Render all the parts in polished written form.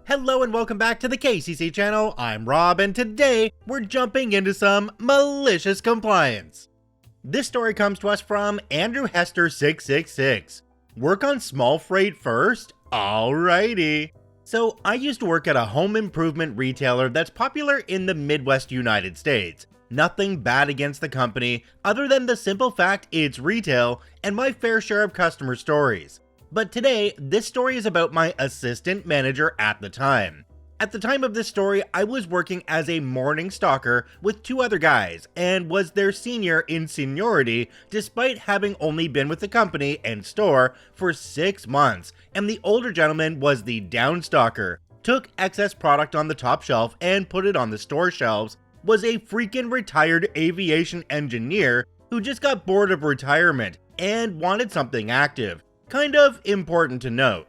Hello and welcome back to the KCC channel. I'm Rob and today we're jumping into some malicious compliance. This story comes to us from Andrew Hester 666. Work on small freight first? Alrighty. So I used to work at a home improvement retailer that's popular in the Midwest United States. Nothing bad against the company other than the simple fact it's retail and my fair share of customer stories. But today, this story is about my assistant manager at the time. At the time of this story, I was working as a morning stalker with two other guys and was their senior in seniority despite having only been with the company and store for 6 months, and the older gentleman was the down stalker, took excess product on the top shelf and put it on the store shelves, was a freaking retired aviation engineer who just got bored of retirement and wanted something active. Kind of important to note.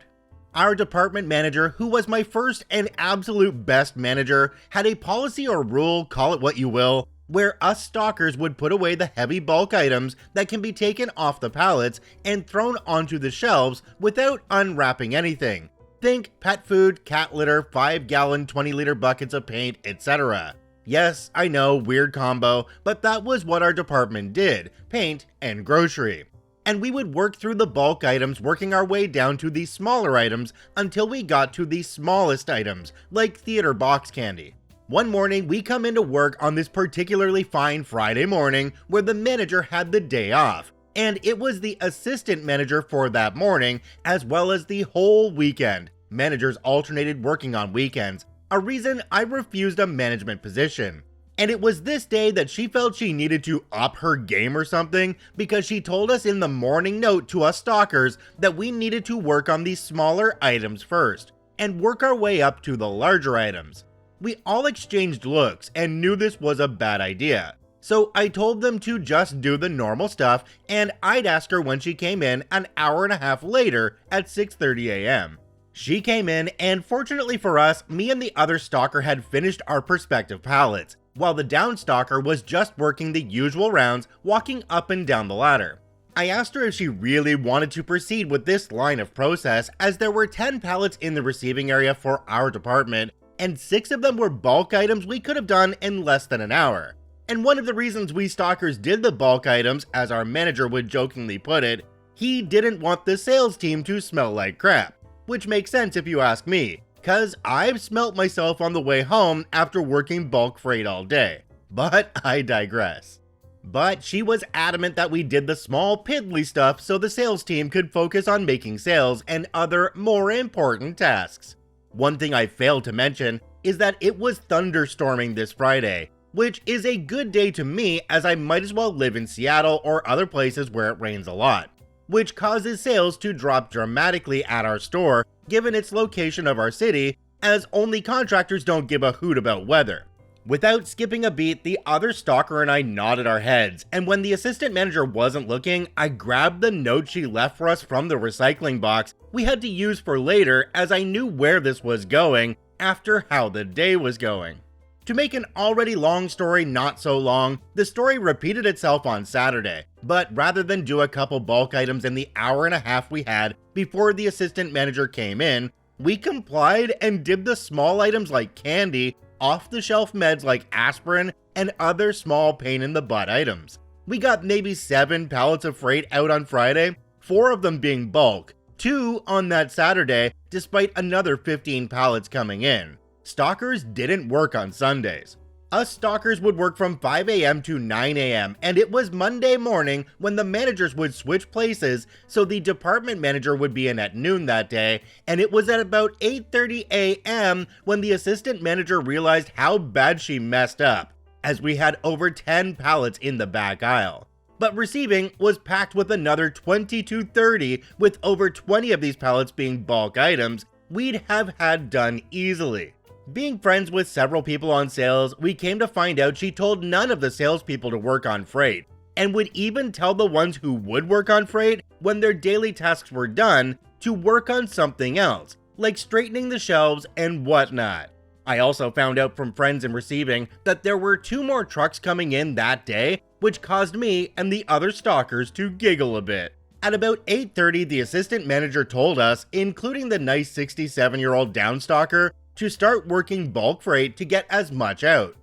Our department manager, who was my first and absolute best manager, had a policy or rule, call it what you will, where us stalkers would put away the heavy bulk items that can be taken off the pallets and thrown onto the shelves without unwrapping anything. Think pet food, cat litter, 5-gallon, 20-liter buckets of paint, etc. Yes, I know, weird combo, but that was what our department did, paint and grocery. And we would work through the bulk items, working our way down to the smaller items until we got to the smallest items, like theater box candy. One morning, we come into work on this particularly fine Friday morning where the manager had the day off, and it was the assistant manager for that morning, as well as the whole weekend. Managers alternated working on weekends, a reason I refused a management position. And it was this day that she felt she needed to up her game or something because she told us in the morning note to us stalkers that we needed to work on the smaller items first and work our way up to the larger items. We all exchanged looks and knew this was a bad idea. So I told them to just do the normal stuff and I'd ask her when she came in an hour and a half later at 6:30 a.m. She came in and fortunately for us, me and the other stalker had finished our perspective pallets, while the down stalker was just working the usual rounds, walking up and down the ladder. I asked her if she really wanted to proceed with this line of process, as there were 10 pallets in the receiving area for our department, and 6 of them were bulk items we could have done in less than an hour. And one of the reasons we stalkers did the bulk items, as our manager would jokingly put it, he didn't want the sales team to smell like crap. Which makes sense if you ask me, cause I've smelt myself on the way home after working bulk freight all day. But I digress. But she was adamant that we did the small piddly stuff so the sales team could focus on making sales and other more important tasks. One thing I failed to mention is that it was thunderstorming this Friday, which is a good day to me as I might as well live in Seattle or other places where it rains a lot, which causes sales to drop dramatically at our store given its location of our city, as only contractors don't give a hoot about weather. Without skipping a beat, the other stalker and I nodded our heads, and when the assistant manager wasn't looking, I grabbed the note she left for us from the recycling box we had to use for later, as I knew where this was going after how the day was going. To make an already long story not so long, the story repeated itself on Saturday, but rather than do a couple bulk items in the hour and a half we had before the assistant manager came in, we complied and did the small items like candy, off-the-shelf meds like aspirin, and other small pain-in-the-butt items. We got maybe 7 pallets of freight out on Friday, 4 of them being bulk, 2 on that Saturday, despite another 15 pallets coming in. Stalkers didn't work on Sundays. Us stalkers would work from 5 a.m. to 9 a.m. and it was Monday morning when the managers would switch places, so the department manager would be in at noon that day, and it was at about 8:30 a.m. when the assistant manager realized how bad she messed up, as we had over 10 pallets in the back aisle. But receiving was packed with another 20 to 30, with over 20 of these pallets being bulk items we'd have had done easily. Being friends with several people on sales, we came to find out she told none of the salespeople to work on freight, and would even tell the ones who would work on freight when their daily tasks were done to work on something else, like straightening the shelves and whatnot. I also found out from friends in receiving that there were 2 more trucks coming in that day, which caused me and the other stalkers to giggle a bit. At about 8:30, the assistant manager told us, including the nice 67-year-old downstalker, to start working bulk freight to get as much out.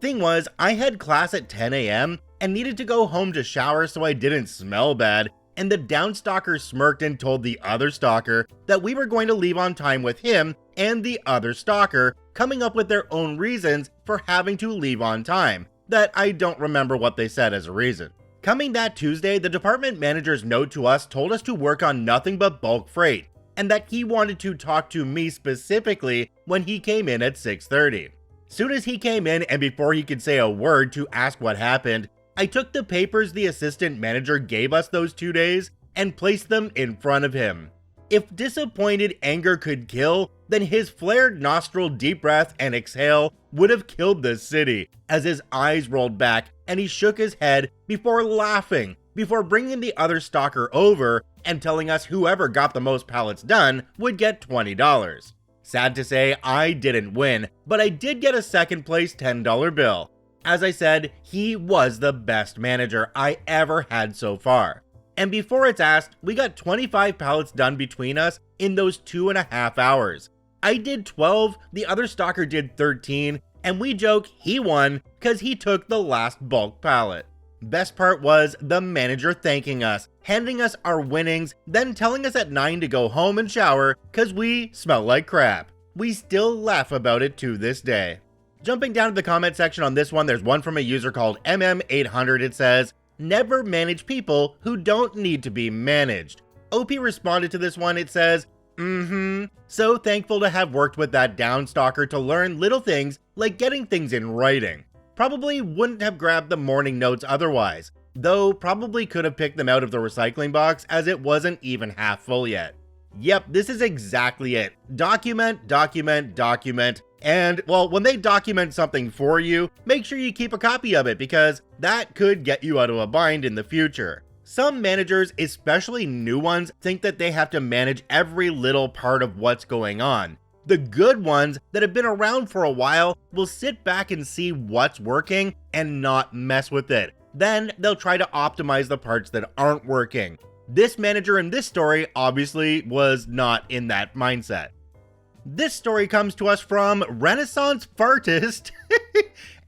Thing was, I had class at 10 a.m. and needed to go home to shower so I didn't smell bad, and the downstalker smirked and told the other stalker that we were going to leave on time with him and the other stalker coming up with their own reasons for having to leave on time, that I don't remember what they said as a reason. Coming that Tuesday, the department manager's note to us told us to work on nothing but bulk freight, and that he wanted to talk to me specifically when he came in at 6:30. Soon as he came in and before he could say a word to ask what happened, I took the papers the assistant manager gave us those 2 days and placed them in front of him. If disappointed anger could kill, then his flared nostril deep breath and exhale would have killed this city, as his eyes rolled back and he shook his head before laughing, before bringing the other stalker over and telling us whoever got the most pallets done would get $20. Sad to say, I didn't win, but I did get a second place $10 bill. As I said, he was the best manager I ever had so far. And before it's asked, we got 25 pallets done between us in those 2.5 hours. I did 12, the other stalker did 13, and we joke he won because he took the last bulk pallet. Best part was the manager thanking us, handing us our winnings, then telling us at 9 to go home and shower because we smell like crap. We still laugh about it to this day. Jumping down to the comment section on this one, there's one from a user called MM800. It says, "Never manage people who don't need to be managed." OP responded to this one. It says, "So thankful to have worked with that downstalker to learn little things like getting things in writing. Probably wouldn't have grabbed the morning notes otherwise, though probably could have picked them out of the recycling box as it wasn't even half full yet." Yep, this is exactly it. Document, document, document. And, well, when they document something for you, make sure you keep a copy of it because that could get you out of a bind in the future. Some managers, especially new ones, think that they have to manage every little part of what's going on. The good ones that have been around for a while will sit back and see what's working and not mess with it. Then they'll try to optimize the parts that aren't working. This manager in this story obviously was not in that mindset. This story comes to us from Renaissance Fartist,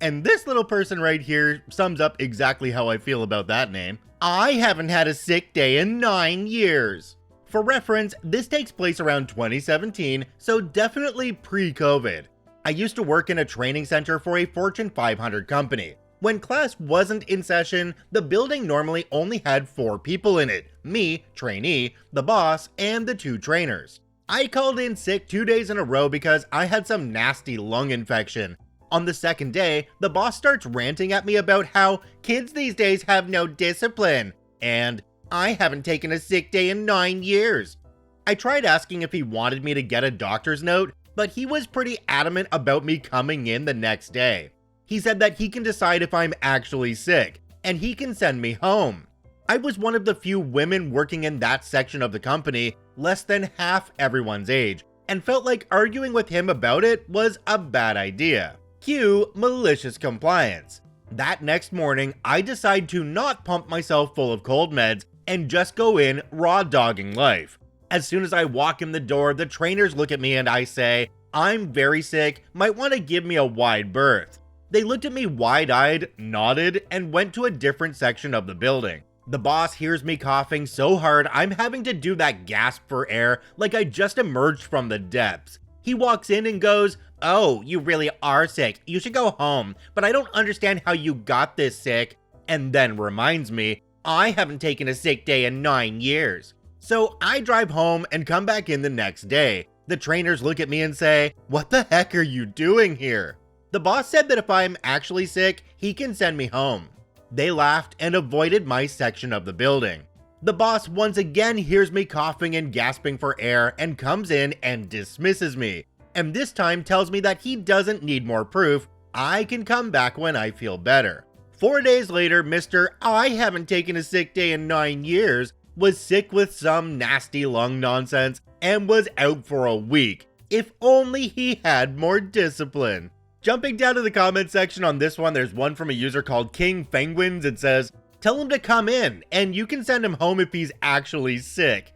and this little person right here sums up exactly how I feel about that name. "I haven't had a sick day in 9 years. For reference, this takes place around 2017, so definitely pre-COVID. I used to work in a training center for a Fortune 500 company. When class wasn't in session, the building normally only had 4 people in it: me, trainee, the boss, and the 2 trainers. I called in sick 2 days in a row because I had some nasty lung infection. On the second day, the boss starts ranting at me about how kids these days have no discipline, and I haven't taken a sick day in 9 years. I tried asking if he wanted me to get a doctor's note, but he was pretty adamant about me coming in the next day. He said that he can decide if I'm actually sick, and he can send me home. I was one of the few women working in that section of the company, less than half everyone's age, and felt like arguing with him about it was a bad idea. Cue malicious compliance. That next morning, I decide to not pump myself full of cold meds and just go in raw dogging life. As soon as I walk in the door, the trainers look at me and I say, "I'm very sick, might want to give me a wide berth." They looked at me wide-eyed, nodded, and went to a different section of the building. The boss hears me coughing so hard I'm having to do that gasp for air like I just emerged from the depths. He walks in and goes, "Oh, you really are sick. You should go home, but I don't understand how you got this sick," and then reminds me, I haven't taken a sick day in 9 years. So I drive home and come back in the next day. The trainers look at me and say, "What the heck are you doing here?" The boss said that if I'm actually sick, he can send me home. They laughed and avoided my section of the building. The boss once again hears me coughing and gasping for air and comes in and dismisses me, and this time tells me that he doesn't need more proof. I can come back when I feel better. 4 days later, Mr. I haven't taken a sick day in 9 years was sick with some nasty lung nonsense and was out for a week. If only he had more discipline. Jumping down to the comment section on this one, there's one from a user called King Penguins. It says, "Tell him to come in, and you can send him home if he's actually sick."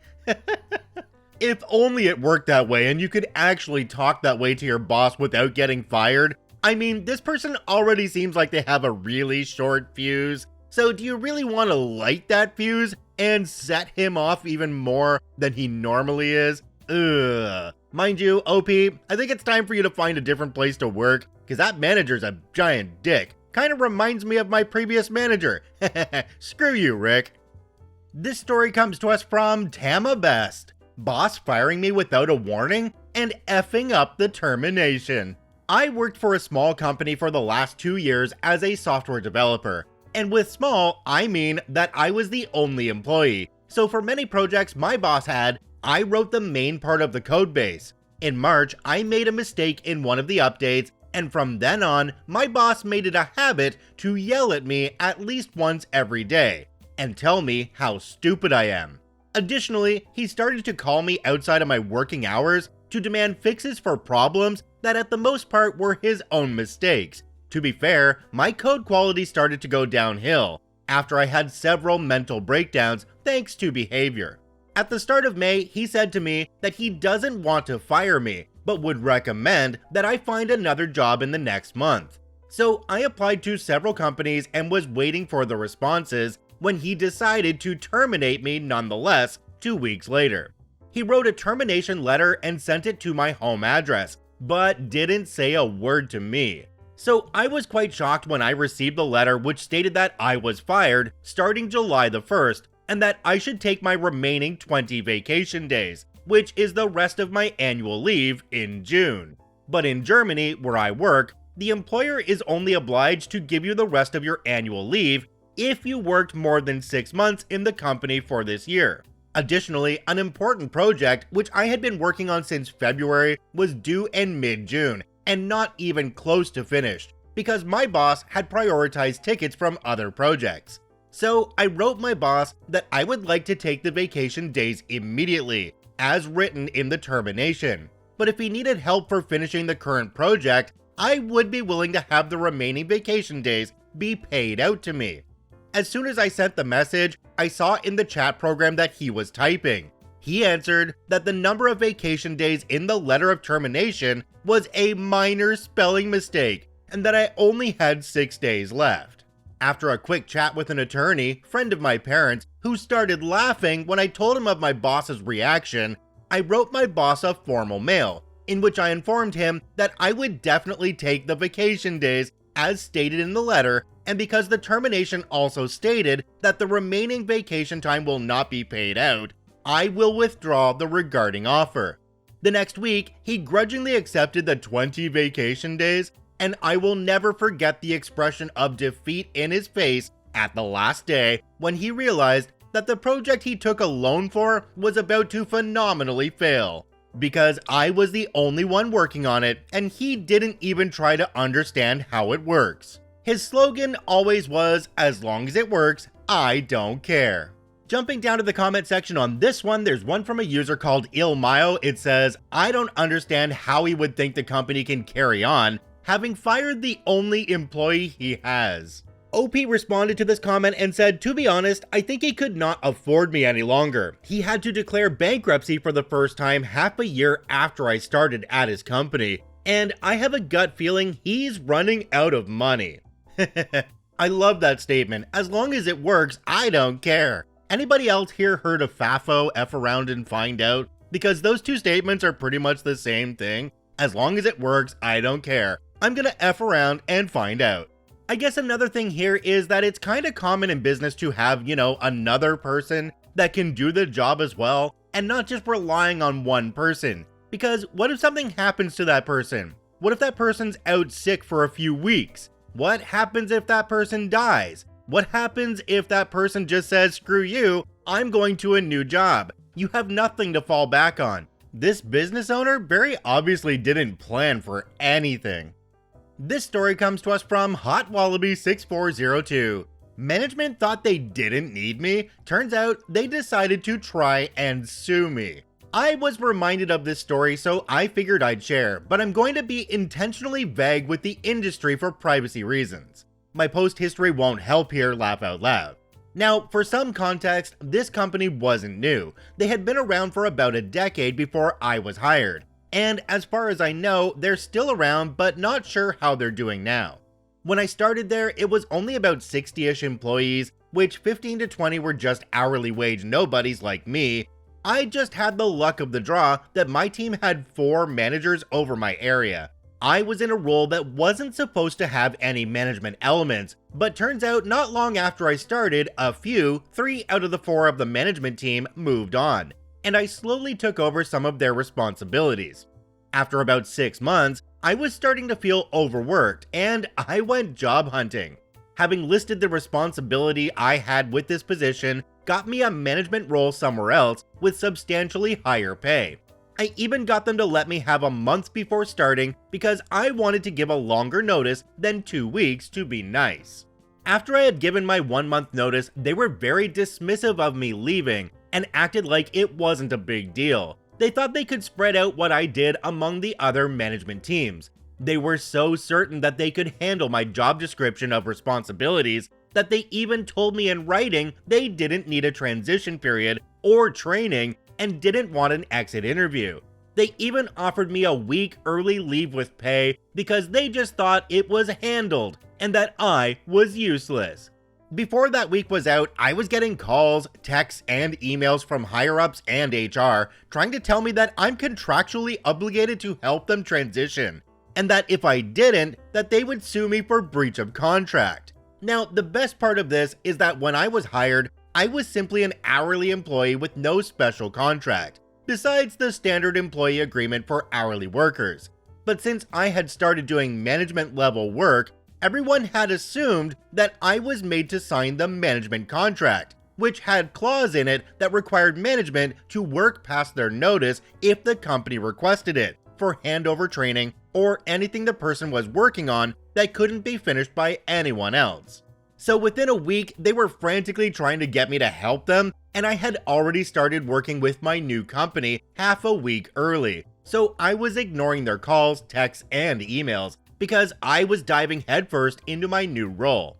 If only it worked that way and you could actually talk that way to your boss without getting fired. I mean, this person already seems like they have a really short fuse. So do you really want to light that fuse and set him off even more than he normally is? Ugh. Mind you, OP, I think it's time for you to find a different place to work, because that manager's a giant dick. Kind of reminds me of my previous manager. Screw you, Rick. This story comes to us from Tama Best. Boss firing me without a warning and effing up the termination. I worked for a small company for the last 2 years as a software developer. And with small, I mean that I was the only employee. So for many projects my boss had, I wrote the main part of the code base. In March, I made a mistake in one of the updates, and from then on, my boss made it a habit to yell at me at least once every day and tell me how stupid I am. Additionally, he started to call me outside of my working hours to demand fixes for problems that at the most part were his own mistakes. To be fair, my code quality started to go downhill after I had several mental breakdowns thanks to behavior. At the start of May, he said to me that he doesn't want to fire me, but would recommend that I find another job in the next month. So I applied to several companies and was waiting for the responses when he decided to terminate me nonetheless 2 weeks later. He wrote a termination letter and sent it to my home address, but didn't say a word to me. So I was quite shocked when I received the letter which stated that I was fired starting July the 1st and that I should take my remaining 20 vacation days, which is the rest of my annual leave in June. But in Germany, where I work, the employer is only obliged to give you the rest of your annual leave if you worked more than 6 months in the company for this year. Additionally, an important project, which I had been working on since February, was due in mid-June, and not even close to finished, because my boss had prioritized tickets from other projects. So I wrote my boss that I would like to take the vacation days immediately, as written in the termination. But if he needed help for finishing the current project, I would be willing to have the remaining vacation days be paid out to me. As soon as I sent the message, I saw in the chat program that he was typing. He answered that the number of vacation days in the letter of termination was a minor spelling mistake and that I only had 6 days left. After a quick chat with an attorney, friend of my parents, who started laughing when I told him of my boss's reaction, I wrote my boss a formal mail in which I informed him that I would definitely take the vacation days as stated in the letter, and because the termination also stated that the remaining vacation time will not be paid out, I will withdraw the regarding offer. The next week, he grudgingly accepted the 20 vacation days, and I will never forget the expression of defeat in his face at the last day when he realized that the project he took a loan for was about to phenomenally fail. Because I was the only one working on it, and he didn't even try to understand how it works. His slogan always was, as long as it works, I don't care. Jumping down to the comment section on this one, there's one from a user called Ilmayo. It says, I don't understand how he would think the company can carry on, having fired the only employee he has. OP responded to this comment and said, to be honest, I think he could not afford me any longer. He had to declare bankruptcy for the first time half a year after I started at his company, and I have a gut feeling he's running out of money. I love that statement. As long as it works, I don't care. Anybody else here heard of FAFO, F around and find out? Because those two statements are pretty much the same thing. As long as it works, I don't care. I'm gonna F around and find out. I guess another thing here is that it's kind of common in business to have, another person that can do the job as well, and not just relying on one person. Because what if something happens to that person? What if that person's out sick for a few weeks? What happens if that person dies? What happens if that person just says, screw you, I'm going to a new job? You have nothing to fall back on. This business owner very obviously didn't plan for anything. This story comes to us from Hot Wallaby 6402. Management thought they didn't need me. Turns out they decided to try and sue me. I was reminded of this story, so I figured I'd share, but I'm going to be intentionally vague with the industry for privacy reasons. My post history won't help here, laugh out loud. Now, for some context, this company wasn't new. They had been around for about a decade before I was hired. And as far as I know, they're still around, but not sure how they're doing now. When I started there, it was only about 60-ish employees, which 15 to 20 were just hourly wage nobodies like me. I just had the luck of the draw that my team had 4 managers over my area. I was in a role that wasn't supposed to have any management elements, but turns out not long after I started, 3 out of the 4 of the management team moved on, and I slowly took over some of their responsibilities. After about 6 months, I was starting to feel overworked, and I went job hunting. Having listed the responsibility I had with this position got me a management role somewhere else with substantially higher pay. I even got them to let me have a month before starting because I wanted to give a longer notice than 2 weeks to be nice. After I had given my 1-month notice, they were very dismissive of me leaving and acted like it wasn't a big deal. They thought they could spread out what I did among the other management teams. They were so certain that they could handle my job description of responsibilities that they even told me in writing they didn't need a transition period or training and didn't want an exit interview. They even offered me a week early leave with pay because they just thought it was handled and that I was useless. Before that week was out, I was getting calls, texts, and emails from higher-ups and HR trying to tell me that I'm contractually obligated to help them transition, and that if I didn't, that they would sue me for breach of contract. Now, the best part of this is that when I was hired, I was simply an hourly employee with no special contract, besides the standard employee agreement for hourly workers. But since I had started doing management-level work, everyone had assumed that I was made to sign the management contract, which had clause in it that required management to work past their notice if the company requested it, for handover training or anything the person was working on that couldn't be finished by anyone else. So within a week, they were frantically trying to get me to help them, and I had already started working with my new company half a week early, so I was ignoring their calls, texts, and emails because I was diving headfirst into my new role.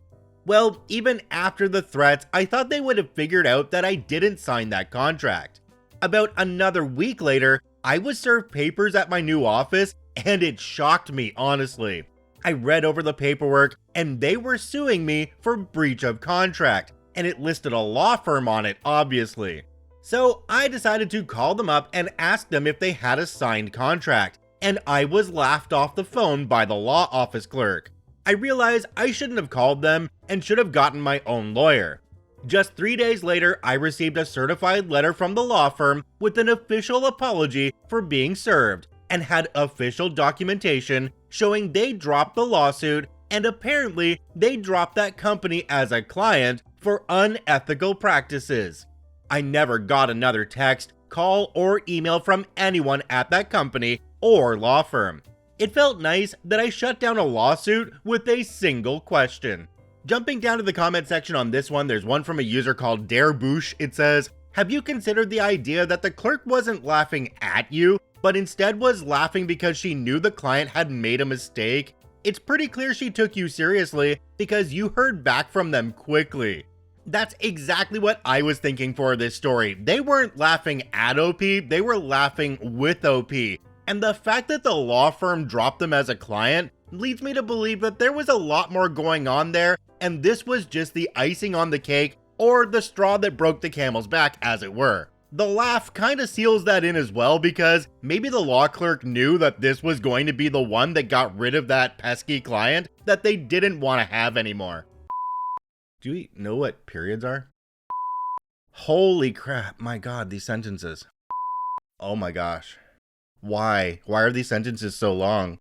Well, even after the threats, I thought they would have figured out that I didn't sign that contract. About another week later, I was served papers at my new office, and it shocked me, honestly. I read over the paperwork, and they were suing me for breach of contract, and it listed a law firm on it, obviously. So I decided to call them up and ask them if they had a signed contract, and I was laughed off the phone by the law office clerk. I realized I shouldn't have called them and should have gotten my own lawyer. Just 3 days later, I received a certified letter from the law firm with an official apology for being served and had official documentation showing they dropped the lawsuit, and apparently they dropped that company as a client for unethical practices. I never got another text, call, or email from anyone at that company or law firm. It felt nice that I shut down a lawsuit with a single question. Jumping down to the comment section on this one, there's one from a user called Dareboosh. It says, "Have you considered the idea that the clerk wasn't laughing at you, but instead was laughing because she knew the client had made a mistake? It's pretty clear she took you seriously because you heard back from them quickly." That's exactly what I was thinking for this story. They weren't laughing at OP, they were laughing with OP. And the fact that the law firm dropped them as a client leads me to believe that there was a lot more going on there, and this was just the icing on the cake, or the straw that broke the camel's back, as it were. The laugh kinda seals that in as well, because maybe the law clerk knew that this was going to be the one that got rid of that pesky client that they didn't want to have anymore. Do we know what periods are? Holy crap, my god, these sentences. Oh my gosh. Why? Why are these sentences so long?